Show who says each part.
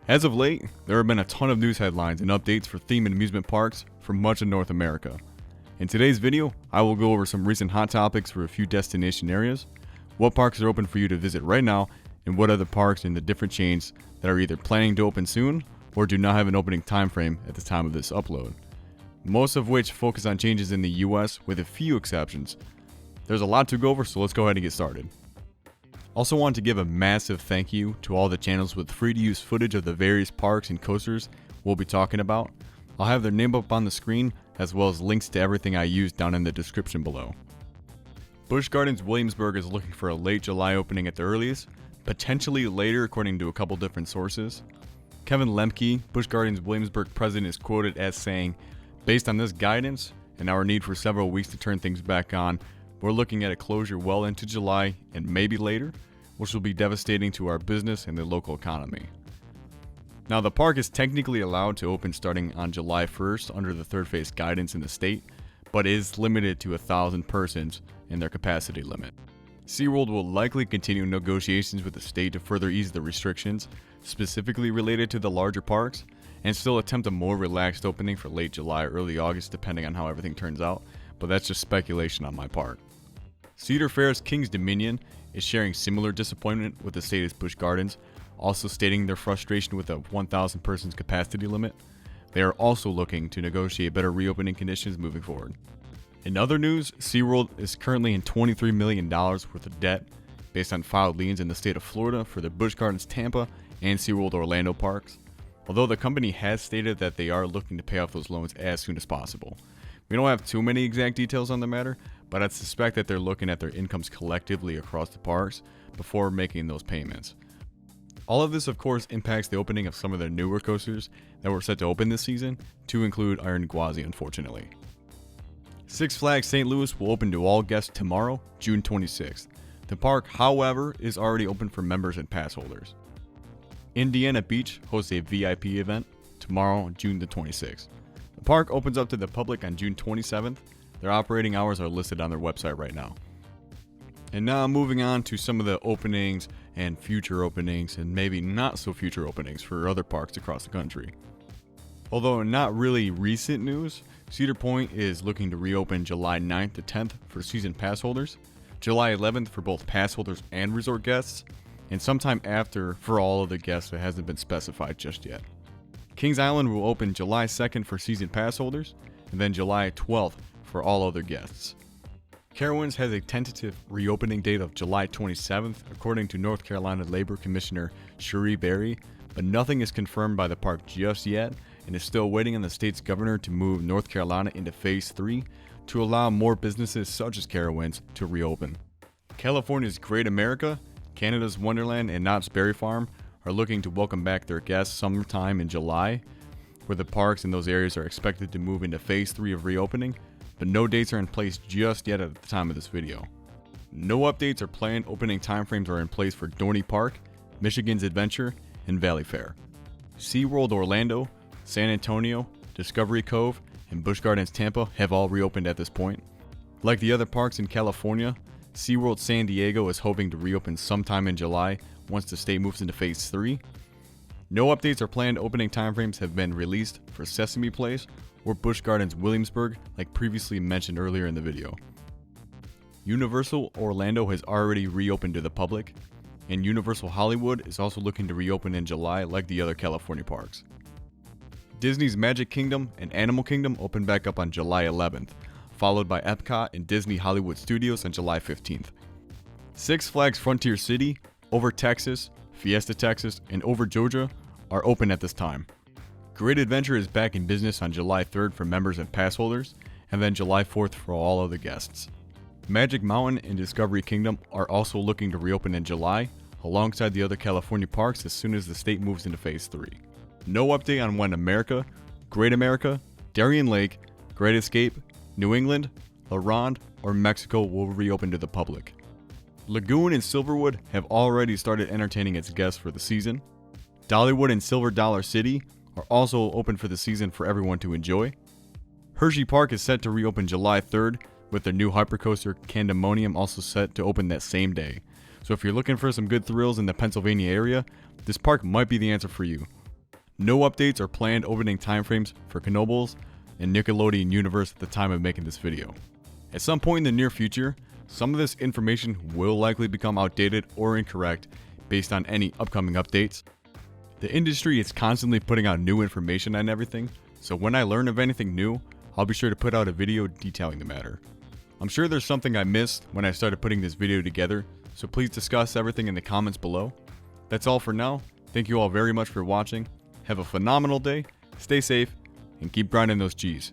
Speaker 1: As of late, there have been a ton of news headlines and updates for theme and amusement parks for much of North America. In today's video, I will go over some recent hot topics for a few destination areas, what parks are open for you to visit right now, and what other parks in the different chains that are either planning to open soon or do not have an opening time frame at the time of this upload. Most of which focus on changes in the US with a few exceptions. There's a lot to go over, so let's go ahead and get started. Also want to give a massive thank you to all the channels with free to use footage of the various parks and coasters we'll be talking about. I'll have their name up on the screen as well as links to everything I used down in the description below. Busch Gardens Williamsburg is looking for a late July opening at the earliest, potentially later according to a couple different sources. Kevin Lemke, Busch Gardens Williamsburg president, is quoted as saying, "Based on this guidance and our need for several weeks to turn things back on, we're looking at a closure well into July and maybe later, which will be devastating to our business and the local economy." Now, the park is technically allowed to open starting on July 1st under the third phase guidance in the state, but is limited to 1,000 persons in their capacity limit. SeaWorld will likely continue negotiations with the state to further ease the restrictions, specifically related to the larger parks, and still attempt a more relaxed opening for late July or early August depending on how everything turns out, but that's just speculation on my part. Cedar Fair's Kings Dominion is sharing similar disappointment with the state as Busch Gardens, also stating their frustration with a 1,000 persons capacity limit. They are also looking to negotiate better reopening conditions moving forward. In other news, SeaWorld is currently in $23 million worth of debt based on filed liens in the state of Florida for the Busch Gardens Tampa and SeaWorld Orlando parks, although the company has stated that they are looking to pay off those loans as soon as possible. We don't have too many exact details on the matter, but I suspect that they're looking at their incomes collectively across the parks before making those payments. All of this, of course, impacts the opening of some of the newer coasters that were set to open this season, to include Iron Gwazi, unfortunately. Six Flags St. Louis will open to all guests tomorrow, June 26th. The park, however, is already open for members and pass holders. Indiana Beach hosts a VIP event tomorrow, June the 26th. The park opens up to the public on June 27th. Their operating hours are listed on their website right now. And now moving on to some of the openings and future openings and maybe not so future openings for other parks across the country. Although not really recent news, Cedar Point is looking to reopen July 9th to 10th for season pass holders, July 11th for both pass holders and resort guests, and sometime after for all of the guests that hasn't been specified just yet. Kings Island will open July 2nd for season pass holders, and then July 12th for all other guests. Carowinds has a tentative reopening date of July 27th, according to North Carolina Labor Commissioner Cherie Berry, but nothing is confirmed by the park just yet and is still waiting on the state's governor to move North Carolina into Phase 3 to allow more businesses such as Carowinds to reopen. California's Great America, Canada's Wonderland, and Knott's Berry Farm are looking to welcome back their guests sometime in July, where the parks in those areas are expected to move into Phase 3 of reopening, but no dates are in place just yet at the time of this video. No updates or planned opening timeframes are in place for Dorney Park, Michigan's Adventure, and Valley Fair. SeaWorld Orlando, San Antonio, Discovery Cove, and Busch Gardens Tampa have all reopened at this point. Like the other parks in California, SeaWorld San Diego is hoping to reopen sometime in July once the state moves into Phase 3. No updates or planned opening timeframes have been released for Sesame Place or Busch Gardens Williamsburg, like previously mentioned earlier in the video. Universal Orlando has already reopened to the public, and Universal Hollywood is also looking to reopen in July like the other California parks. Disney's Magic Kingdom and Animal Kingdom open back up on July 11th, followed by Epcot and Disney Hollywood Studios on July 15th. Six Flags Frontier City, Over Texas, Fiesta Texas, and Over Georgia are open at this time. Great Adventure is back in business on July 3rd for members and pass holders, and then July 4th for all other guests. Magic Mountain and Discovery Kingdom are also looking to reopen in July, alongside the other California parks as soon as the state moves into Phase 3. No update on when America, Great America, Darien Lake, Great Escape, New England, La Ronde, or Mexico will reopen to the public. Lagoon and Silverwood have already started entertaining its guests for the season. Dollywood and Silver Dollar City are also open for the season for everyone to enjoy. Hershey Park is set to reopen July 3rd, with their new hypercoaster Candemonium also set to open that same day. So if you're looking for some good thrills in the Pennsylvania area, this park might be the answer for you. No updates or planned opening timeframes for Knoebels and Nickelodeon Universe at the time of making this video. At some point in the near future, some of this information will likely become outdated or incorrect based on any upcoming updates. The industry is constantly putting out new information on everything, so when I learn of anything new, I'll be sure to put out a video detailing the matter. I'm sure there's something I missed when I started putting this video together, so please discuss everything in the comments below. That's all for now. Thank you all very much for watching. Have a phenomenal day, stay safe, and keep grinding those G's.